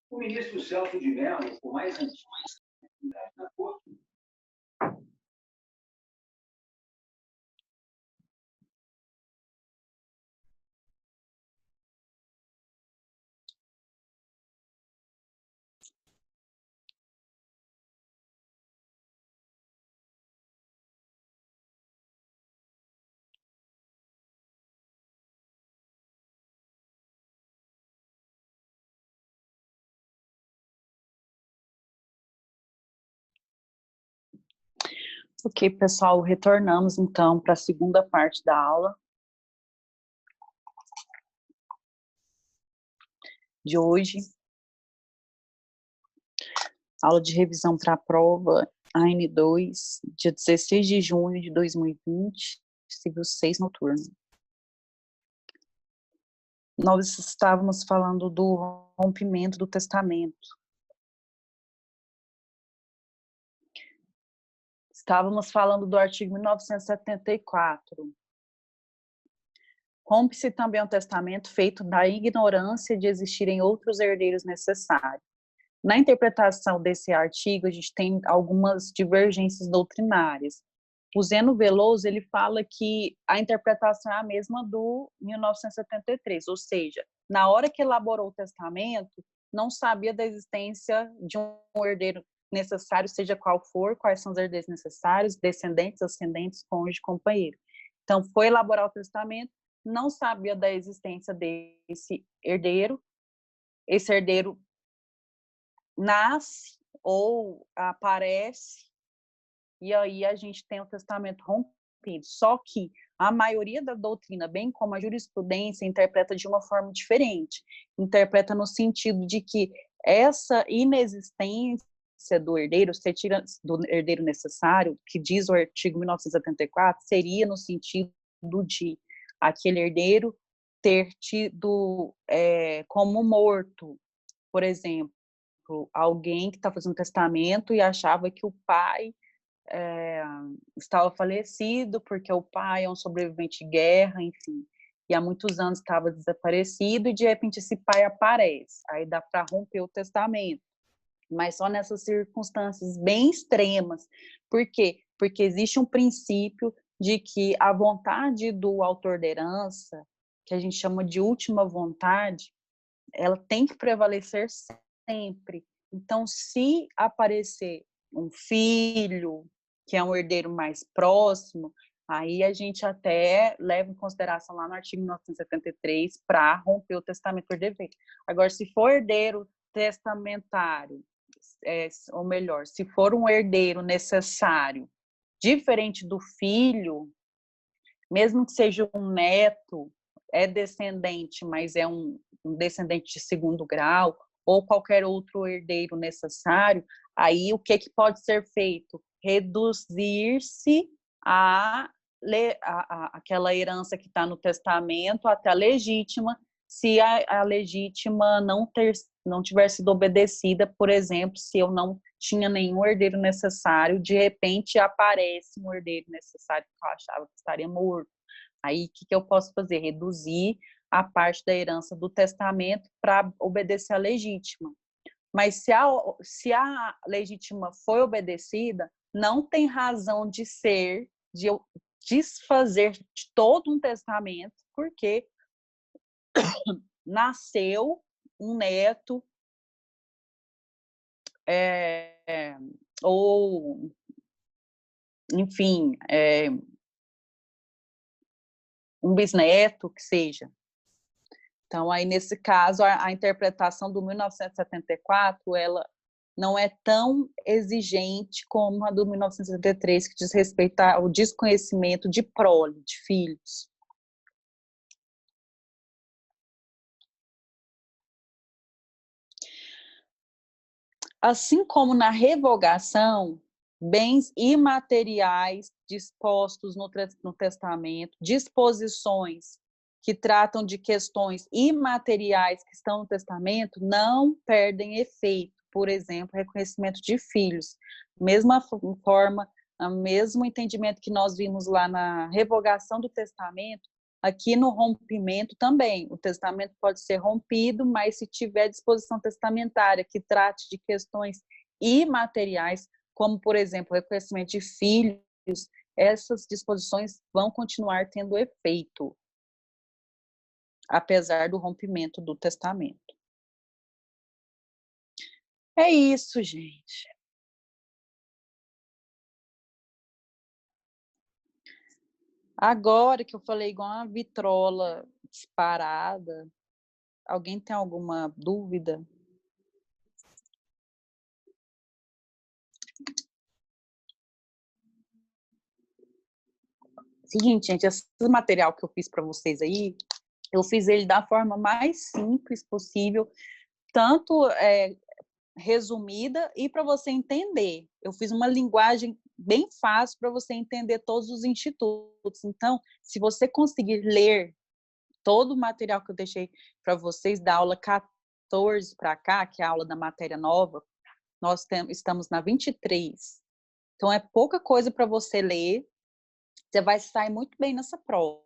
O ministro Celso de Mello, o mais antigo da Corte. Ok, pessoal, retornamos então para a segunda parte da aula de hoje. Aula de revisão para a prova AN2, dia 16 de junho de 2020, civil 6 noturno. Nós estávamos falando do rompimento do testamento. Estávamos falando do artigo 1974. Rompe-se também o testamento feito da ignorância de existirem outros herdeiros necessários. Na interpretação desse artigo, a gente tem algumas divergências doutrinárias. O Zeno Veloso, ele fala que a interpretação é a mesma do 1973, ou seja, na hora que elaborou o testamento, não sabia da existência de um herdeiro necessário, seja qual for, quais são os herdeiros necessários, descendentes, ascendentes, cônjuge, companheiro. Então, foi elaborar o testamento, não sabia da existência desse herdeiro, esse herdeiro nasce ou aparece, e aí a gente tem o testamento rompido. Só que a maioria da doutrina, bem como a jurisprudência, interpreta de uma forma diferente. Interpreta no sentido de que essa inexistência do herdeiro, do herdeiro necessário, que diz o artigo 1974, seria no sentido de aquele herdeiro ter tido como morto, por exemplo, alguém que está fazendo testamento e achava que o pai estava falecido, porque o pai é um sobrevivente de guerra, enfim, e há muitos anos estava desaparecido, e de repente esse pai aparece, aí dá para romper o testamento, mas só nessas circunstâncias bem extremas. Por quê? Porque existe um princípio de que a vontade do autor da herança, que a gente chama de última vontade, ela tem que prevalecer sempre. Então, se aparecer um filho, que é um herdeiro mais próximo, aí a gente até leva em consideração lá no artigo 1973 para romper o testamento por dever. Agora, se for herdeiro testamentário, ou melhor, se for um herdeiro necessário, diferente do filho, mesmo que seja um neto, é descendente, mas é um descendente de segundo grau, ou qualquer outro herdeiro necessário, aí o que pode ser feito? Reduzir-se aquela herança que está no testamento até a legítima, se a legítima não tiver sido obedecida, por exemplo, se eu não tinha nenhum herdeiro necessário, de repente aparece um herdeiro necessário que eu achava que estaria morto. Aí, o que eu posso fazer? Reduzir a parte da herança do testamento para obedecer à legítima. Mas se a legítima foi obedecida, não tem razão de eu desfazer de todo um testamento, porque nasceu um neto, ou, enfim, um bisneto, que seja. Então, aí, nesse caso, a interpretação do 1974, ela não é tão exigente como a do 1973, que diz respeito ao desconhecimento de prole, de filhos. Assim como na revogação, bens imateriais dispostos no testamento, disposições que tratam de questões imateriais que estão no testamento, não perdem efeito. Por exemplo, reconhecimento de filhos. Mesma forma, o mesmo entendimento que nós vimos lá na revogação do testamento, Aqui no rompimento também, o testamento pode ser rompido, mas se tiver disposição testamentária que trate de questões imateriais, como, por exemplo, o reconhecimento de filhos, essas disposições vão continuar tendo efeito, apesar do rompimento do testamento. É isso, gente. Agora que eu falei igual uma vitrola disparada, alguém tem alguma dúvida? Seguinte, gente, esse material que eu fiz para vocês aí, eu fiz ele da forma mais simples possível, tanto resumida e para você entender. Eu fiz uma linguagem bem fácil para você entender todos os institutos. Então, se você conseguir ler todo o material que eu deixei para vocês da aula 14 para cá, que é a aula da matéria nova, nós estamos na 23. Então, é pouca coisa para você ler. Você vai sair muito bem nessa prova.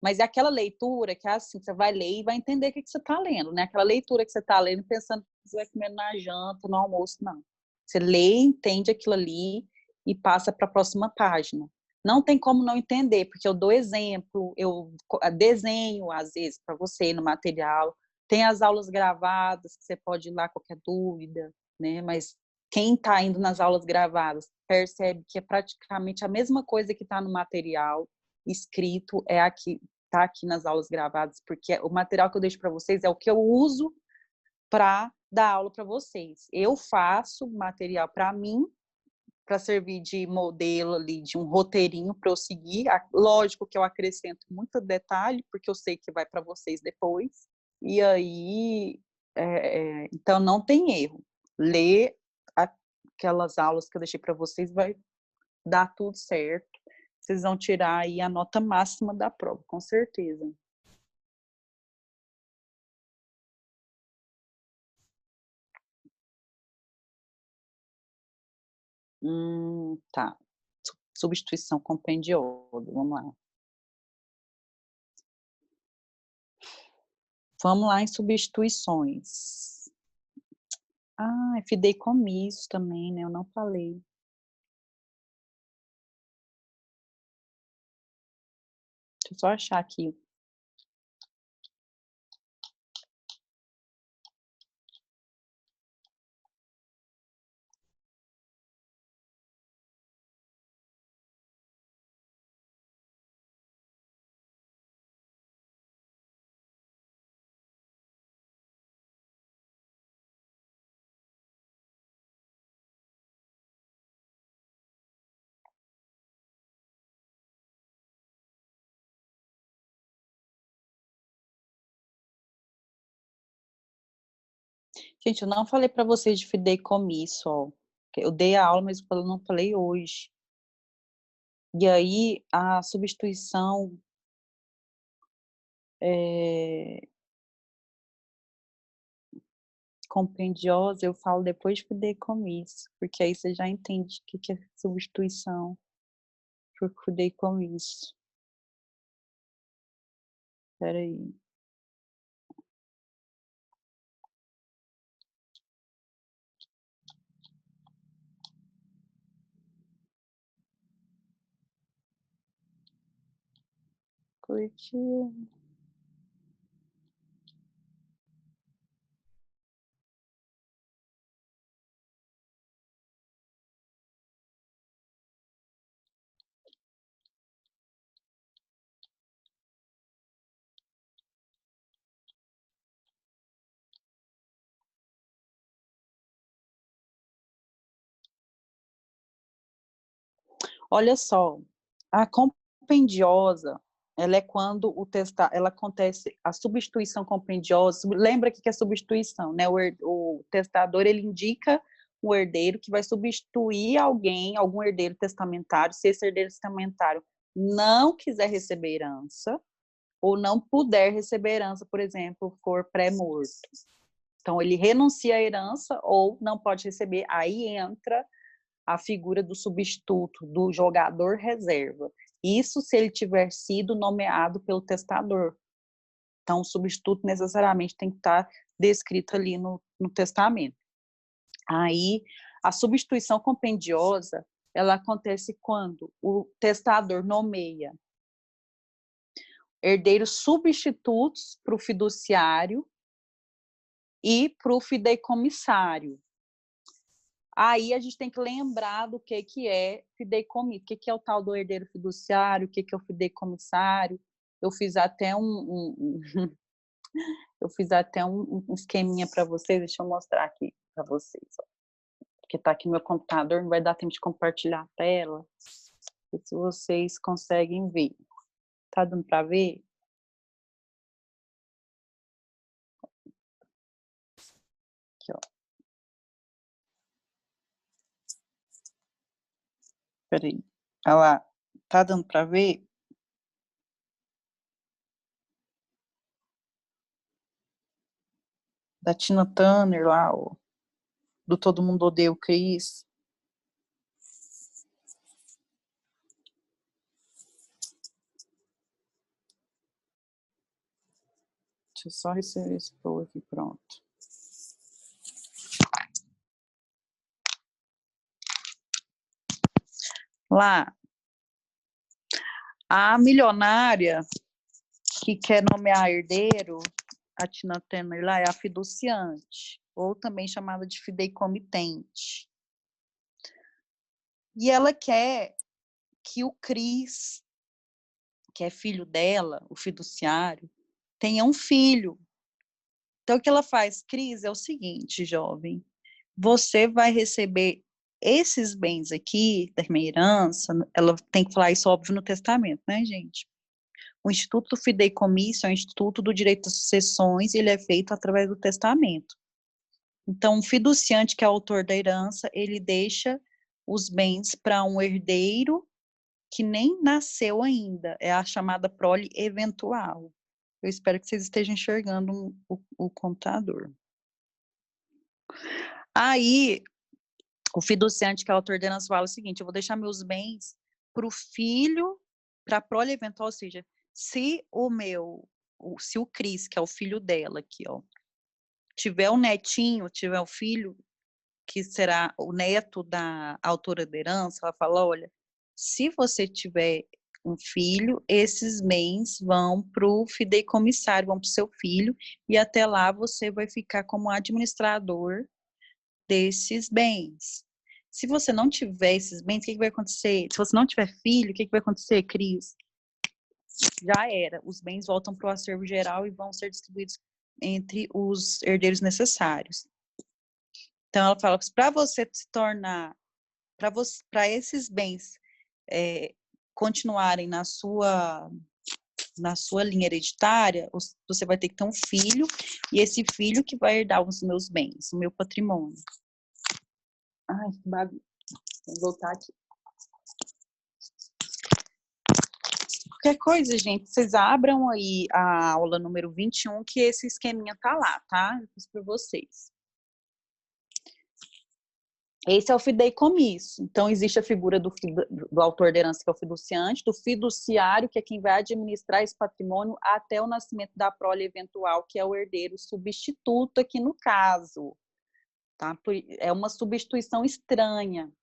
Mas é aquela leitura que é assim, você vai ler e vai entender o que você está lendo, né? Aquela leitura que você está lendo pensando que você vai comer na janta, no almoço, não. Você lê, entende aquilo ali e passa para a próxima página. Não tem como não entender, porque eu dou exemplo, eu desenho, às vezes, para você no material. Tem as aulas gravadas, que você pode ir lá qualquer dúvida, né? Mas quem está indo nas aulas gravadas percebe que é praticamente a mesma coisa que está no material escrito, está aqui nas aulas gravadas, porque o material que eu deixo para vocês é o que eu uso para dar aula para vocês. Eu faço material para mim, para servir de modelo ali, de um roteirinho para eu seguir. Lógico que eu acrescento muito detalhe, porque eu sei que vai para vocês depois. E aí, então não tem erro. Ler aquelas aulas que eu deixei para vocês vai dar tudo certo. Vocês vão tirar aí a nota máxima da prova, com certeza. Tá. Substituição compendiosa, vamos lá. Vamos lá em substituições. Ah, fideicomisso também, né? Eu não falei. Deixa eu só achar aqui. Gente, eu não falei para vocês de fideicomisso, ó. Eu dei a aula, mas eu não falei hoje. E aí, a substituição compendiosa, eu falo depois de fideicomisso, porque aí você já entende o que é substituição por fideicomisso. Espera aí. Curtir. Olha só, a compendiosa, ela é quando ela acontece, a substituição compendiosa, lembra que é substituição, né? O testador, ele indica o herdeiro que vai substituir alguém, algum herdeiro testamentário, se esse herdeiro testamentário não quiser receber herança, ou não puder receber herança, por exemplo, for pré-morto. Então, ele renuncia à herança ou não pode receber, aí entra a figura do substituto, do jogador reserva. Isso se ele tiver sido nomeado pelo testador. Então, o substituto necessariamente tem que estar descrito ali no testamento. Aí, a substituição compendiosa, ela acontece quando o testador nomeia herdeiros substitutos para o fiduciário e para o fideicomissário. Aí a gente tem que lembrar do que é fideicomisso, o que é o tal do herdeiro fiduciário, o que é o fideicomissário. Eu fiz até eu fiz até um esqueminha para vocês, deixa eu mostrar aqui para vocês. Ó. Porque está aqui no meu computador, não vai dar tempo de compartilhar a tela. Se vocês conseguem ver. Tá dando para ver? Aqui, ó. Peraí. Olha lá. Tá dando para ver? Da Tina Turner lá, ó. Do Todo Mundo Odeia o Chris. Deixa eu só receber esse povo aqui, pronto. Lá, a milionária que quer nomear herdeiro, a Tina Turner lá, é a fiduciante, ou também chamada de fideicomitente. E ela quer que o Cris, que é filho dela, o fiduciário, tenha um filho. Então, o que ela faz? Cris, é o seguinte, jovem, você vai receber esses bens aqui, da minha herança, ela tem que falar isso, óbvio, no testamento, né, gente? O Instituto do Fideicomisso é o Instituto do Direito às Sucessões e ele é feito através do testamento. Então, o fiduciante, que é o autor da herança, ele deixa os bens para um herdeiro que nem nasceu ainda, é a chamada prole eventual. Eu espero que vocês estejam enxergando o computador. Aí, o fiduciante, que é o autor da herança, fala o seguinte: eu vou deixar meus bens para o filho, para a prole eventual, ou seja, se o Cris, que é o filho dela aqui, ó, tiver um netinho, tiver um filho, que será o neto da autora da herança, ela fala, olha, se você tiver um filho, esses bens vão para o fideicomissário, vão para o seu filho, e até lá você vai ficar como administrador desses bens. Se você não tiver esses bens, o que vai acontecer? Se você não tiver filho, o que vai acontecer, Cris? Já era. Os bens voltam para o acervo geral e vão ser distribuídos entre os herdeiros necessários. Então, ela fala que para você se tornar, para esses bens continuarem na sua linha hereditária, você vai ter que ter um filho, e esse filho que vai herdar os meus bens, o meu patrimônio. Ai, que bagunça. Vou voltar aqui. Qualquer coisa, gente, vocês abram aí a aula número 21, que esse esqueminha tá lá, tá? Eu fiz para vocês. Esse é o fideicomisso. Então, existe a figura do autor da herança, que é o fiduciante, do fiduciário, que é quem vai administrar esse patrimônio até o nascimento da prole eventual, que é o herdeiro substituto aqui no caso. Tá? É uma substituição estranha.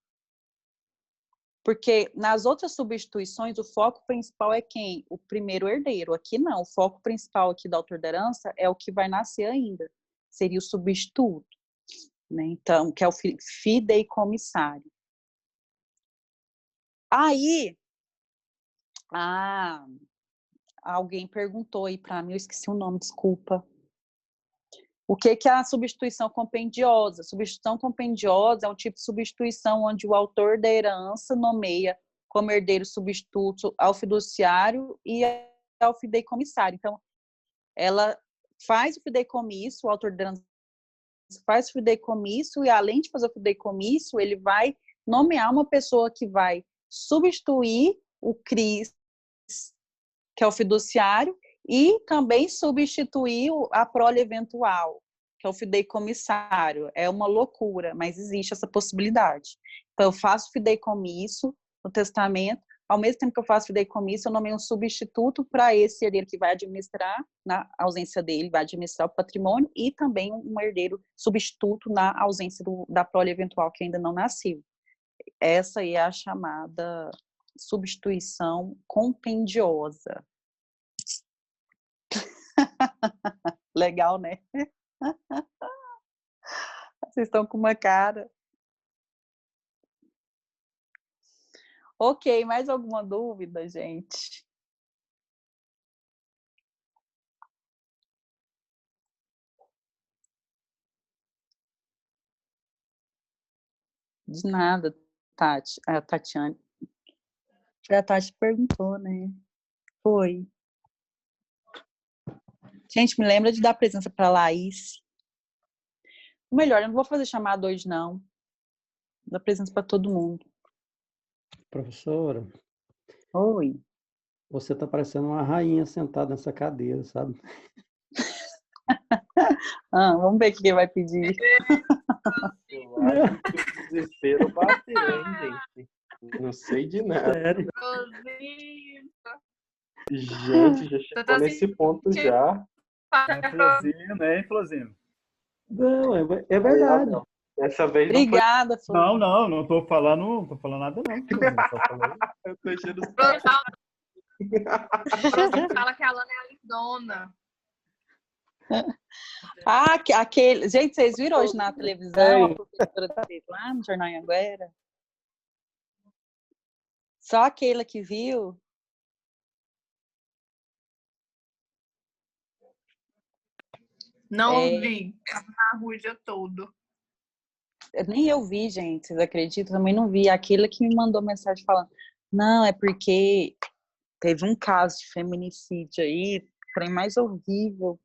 Porque nas outras substituições, o foco principal é quem? O primeiro herdeiro. Aqui não, o foco principal aqui do autor da herança é o que vai nascer ainda. Seria o substituto. Né? Então, que é o fideicomissário. Aí, alguém perguntou aí para mim, eu esqueci o nome, desculpa. O que é a substituição compendiosa? Substituição compendiosa é um tipo de substituição onde o autor da herança nomeia como herdeiro substituto ao fiduciário e ao fideicomissário. Então, ela faz o fideicomisso, o autor da herança faz o fideicomisso e, além de fazer o fideicomisso, ele vai nomear uma pessoa que vai substituir o Cris, que é o fiduciário, e também substituir a prole eventual, que é o fideicomissário. É uma loucura, mas existe essa possibilidade. Então, eu faço fideicomisso no testamento, ao mesmo tempo que eu faço fideicomisso, eu nomeio um substituto para esse herdeiro que vai administrar, na ausência dele, vai administrar o patrimônio, e também um herdeiro substituto na ausência da prole eventual que ainda não nasceu. Essa aí é a chamada substituição compendiosa. Legal, né? Vocês estão com uma cara. Ok, mais alguma dúvida, gente? De nada, Tati. A Tatiane. A Tati perguntou, né? Foi. Gente, me lembra de dar presença para a Laís. Melhor, eu não vou fazer chamada hoje, não. Dá presença para todo mundo. Professora, Oi. você tá parecendo uma rainha sentada nessa cadeira, sabe? Vamos ver o que ele vai pedir. Eu acho que o desespero bateu, hein, gente? Não sei de nada. Sério. Gente, já chegou nesse ponto já. É Florzinho, né, Florzinho? Não, é verdade. Não. Dessa vez Obrigada, Flor. Não tô falando nada, não. Florzinho, só falando. eu tô enchendo os Fala que a Lana é a lindona. Aquele... Gente, vocês viram hoje na televisão a professora fez lá no Jornal Anhanguera? Só aquela que viu? Não vi. Tava na rua o dia todo. Nem eu vi, gente, vocês acreditam? Também não vi. Aquela que me mandou mensagem falando, não, é porque teve um caso de feminicídio aí, trem mais horrível.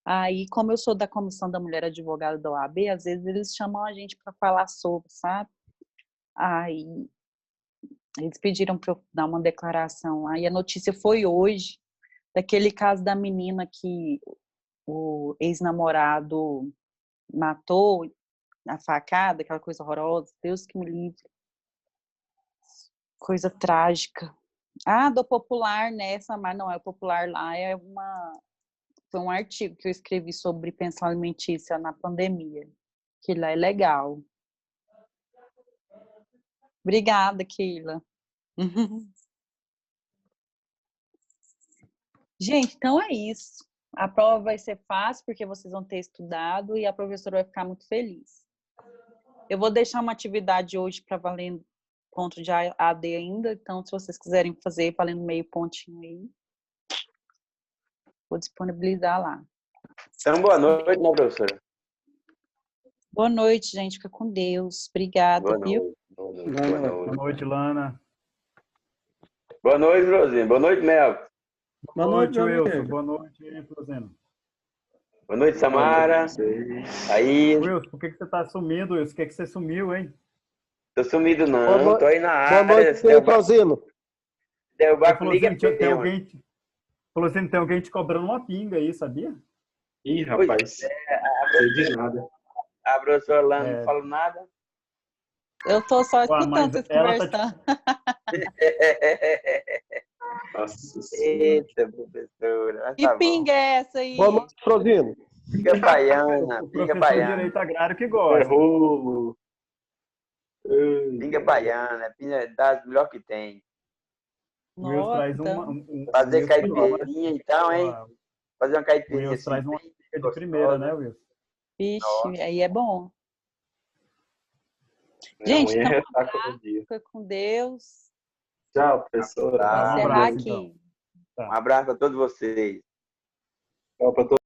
Aí, como eu sou da Comissão da Mulher Advogada da OAB, às vezes eles chamam a gente para falar sobre, sabe? Aí, eles pediram para eu dar uma declaração. Aí a notícia foi hoje, daquele caso da menina que o ex-namorado matou a facada, aquela coisa horrorosa. Deus que me livre. Coisa trágica. Do Popular, nessa, mas não é o Popular lá, foi um artigo que eu escrevi sobre pensão alimentícia na pandemia, que lá é legal. Obrigada, Keila. Gente, então é isso. A prova vai ser fácil, porque vocês vão ter estudado e a professora vai ficar muito feliz. Eu vou deixar uma atividade hoje para valendo ponto de AD ainda, então se vocês quiserem fazer valendo meio pontinho aí, vou disponibilizar lá. Então, boa noite, né, professora? Boa noite, gente. Fica com Deus. Obrigada, viu? Boa noite, Lana. Boa noite, Rosinha. Boa noite, Mel. Boa noite, Wilson. Boa noite, Florzinho. Boa noite, Samara. Aí. Wilson, por que você tá sumindo, Wilson? Por que você sumiu, hein? Tô sumido, não. Tô aí na área. Boa noite, Florzinho. Derrubar comigo é tem alguém... Florzinho, tem alguém te cobrando uma pinga aí, sabia? Ih, rapaz. Não sei de nada. A professora Lana não falou nada. Eu tô só escutando vocês tá conversando. Nossa. Eita, professora. Que pinga é essa aí? Boa noite, Florzinho. Fica baiana. O Pinga professor de baiana. direito agrário que gosta. Errou. Pinga baiana. Pinga das melhores que tem. O Wilson traz Fazer caipirinha então, hein? Fazer uma O caipirinha Wilson assim. traz uma pinga de primeira, né, Wilson? Vixe, aí é bom. Gente, então, fica com Deus. Tchau, professora. Vou encerrar aqui. Então. Um abraço a todos vocês. Tchau para todos.